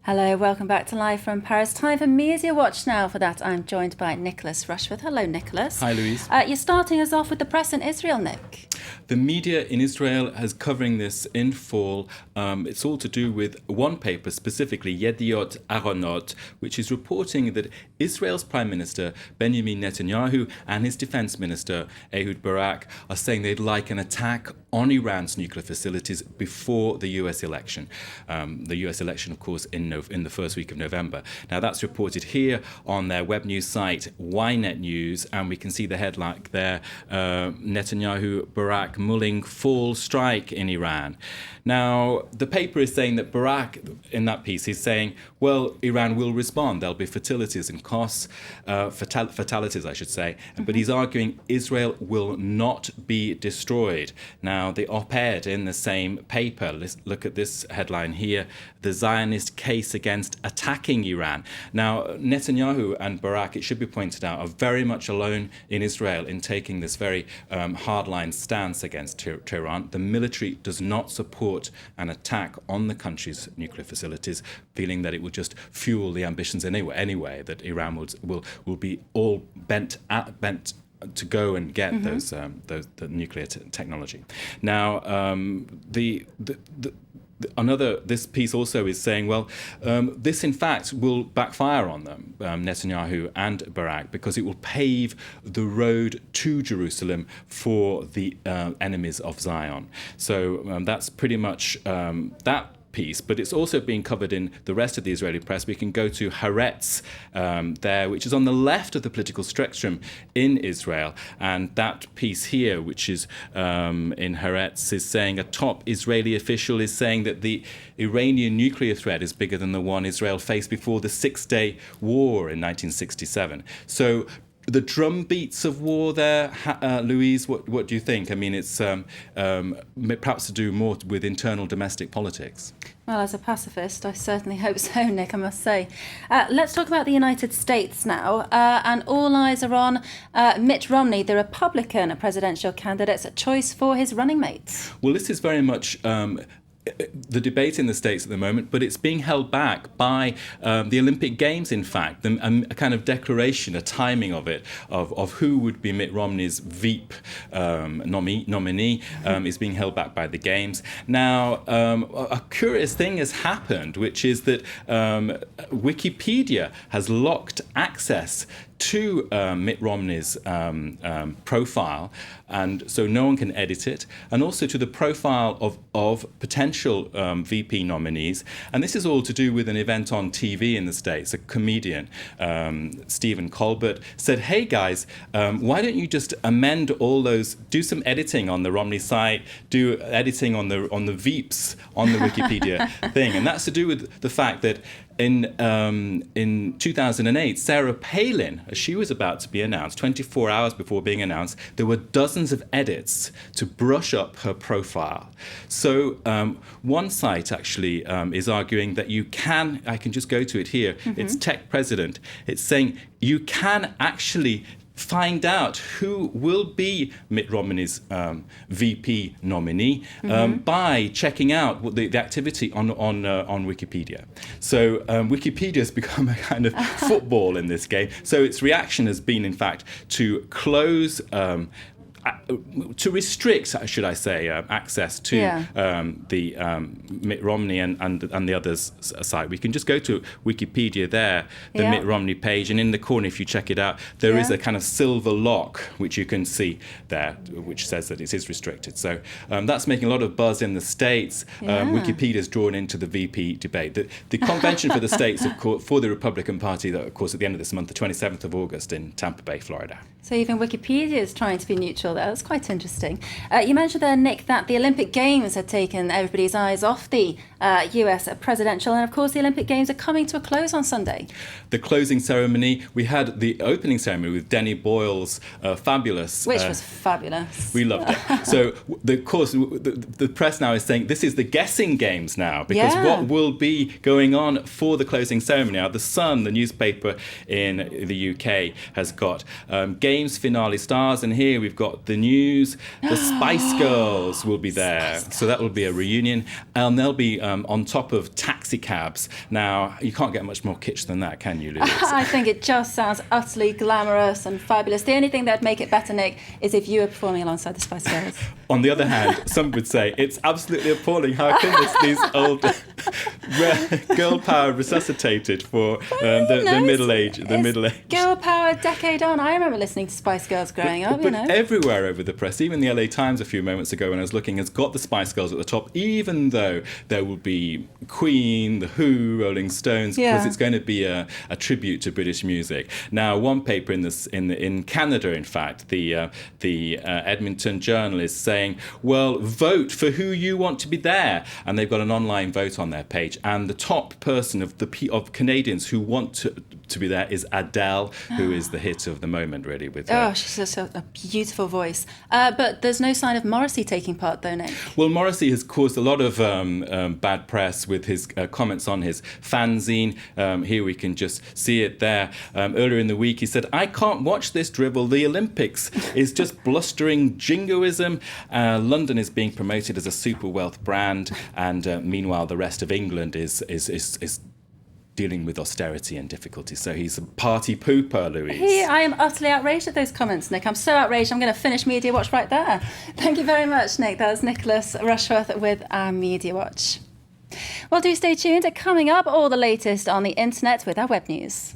Hello, welcome back to Live from Paris. Time for Media Watch now. For that, I'm joined by Nicholas Rushforth. Hello, Nicholas. Hi, Louise. You're starting us off with the press in Israel, Nick. The media in Israel has covering this in full. It's all to do with one paper, specifically Yediot Aharonot, which is reporting that Israel's Prime Minister Benjamin Netanyahu and his Defense Minister Ehud Barak are saying they'd like an attack on Iran's nuclear facilities before the US election. The US election, of course, in the first week of November. Now, that's reported here on their web news site, Ynet News, and we can see the headline there, Netanyahu, Barak mulling full strike in Iran. Now, the paper is saying that Barak, in that piece, is saying, well, Iran will respond. There'll be fatalities and costs, fatalities, I should say. But he's arguing Israel will not be destroyed. Now, the op-ed in the same paper, let's look at this headline here, the Zionist case against attacking Iran. Now, Netanyahu and Barak, it should be pointed out, are very much alone in Israel in taking this very hardline stance against Tehran. The military does not support an attack on the country's nuclear facilities, feeling that it will just fuel the ambitions anyway that Iran will be all bent to go and get the nuclear technology. Now, this piece also is saying, well, this in fact will backfire on them, Netanyahu and Barak, because it will pave the road to Jerusalem for the enemies of Zion. So that's pretty much that piece, but it's also being covered in the rest of the Israeli press. We can go to Haaretz there, which is on the left of the political spectrum in Israel, and that piece here, which is in Haaretz, is saying a top Israeli official is saying that the Iranian nuclear threat is bigger than the one Israel faced before the Six-Day War in 1967. So the drumbeats of war there, Louise, what do you think? I mean, it's perhaps to do more with internal domestic politics. Well, as a pacifist, I certainly hope so, Nick, I must say. Let's talk about the United States now. And all eyes are on Mitt Romney, the Republican presidential candidate's choice for his running mate. Well, this is very much the debate in the States at the moment, but it's being held back by the Olympic Games, in fact, a kind of declaration, a timing of it, of who would be Mitt Romney's Veep nominee is being held back by the Games. Now, a curious thing has happened, which is that Wikipedia has locked access to Mitt Romney's profile, and so no one can edit it, and also to the profile of potential VP nominees. And this is all to do with an event on TV in the States. A comedian, Stephen Colbert, said, hey guys, why don't you just amend all those, do some editing on the Romney site, do editing on the Veeps on the Wikipedia thing. And that's to do with the fact that in 2008, Sarah Palin, as she was about to be announced, 24 hours before being announced, there were dozens of edits to brush up her profile. So one site actually is arguing that you can, I can just go to it here, it's Tech President, it's saying you can actually find out who will be Mitt Romney's VP nominee by checking out what the activity on Wikipedia. So Wikipedia has become a kind of football in this game. So its reaction has been, in fact, to close to restrict, should I say, access to the Mitt Romney and the others' site. We can just go to Wikipedia there, the Mitt Romney page, and in the corner, if you check it out, there is a kind of silver lock, which you can see there, which says that it is restricted. So that's making a lot of buzz in the States. Wikipedia is drawn into the VP debate. The convention for the States, of course, for the Republican Party, that, of course, at the end of this month, the 27th of August in Tampa Bay, Florida. So even Wikipedia is trying to be neutral there. That's quite interesting. You mentioned there, Nick, that the Olympic Games had taken everybody's eyes off the US presidential, and of course the Olympic Games are coming to a close on Sunday. The closing ceremony, we had the opening ceremony with Denny Boyle's fabulous... Which was fabulous. We loved it. So, of course, the press now is saying this is the guessing games now, because what will be going on for the closing ceremony? Now, The Sun, the newspaper in the UK, has got Games finale stars, and here we've got got the news. The Spice Girls will be there. So that will be a reunion. And they'll be on top of taxi cabs. Now, you can't get much more kitsch than that, can you, Louise? I think it just sounds utterly glamorous and fabulous. The only thing that'd make it better, Nick, is if you were performing alongside the Spice Girls. On the other hand, some would say it's absolutely appalling. How can these old girl power resuscitated for the middle age? Girl power decade on. I remember listening to Spice Girls growing up. But everywhere over the press, even the LA Times a few moments ago when I was looking, has got the Spice Girls at the top, even though there will be Queen, The Who, Rolling Stones, because it's going to be a tribute to British music. Now, one paper in Canada, in fact, the Edmonton Journal is saying, well, vote for who you want to be there, and they've got an online vote on their page, and the top person of Canadians who want to be there is Adele, who is the hit of the moment, really. With she's a beautiful voice. But there's no sign of Morrissey taking part, though, Nick. Well, Morrissey has caused a lot of bad press with his comments on his fanzine. Here we can just see it there. Earlier in the week, he said, "I can't watch this drivel. The Olympics is just blustering jingoism. London is being promoted as a super wealth brand, and meanwhile, the rest of England is dealing with austerity and difficulty." So he's a party pooper, Louise. I am utterly outraged at those comments, Nick. I'm so outraged, I'm going to finish Media Watch right there. Thank you very much, Nick. That was Nicholas Rushworth with our Media Watch. Well, do stay tuned. Coming up, all the latest on the internet with our web news.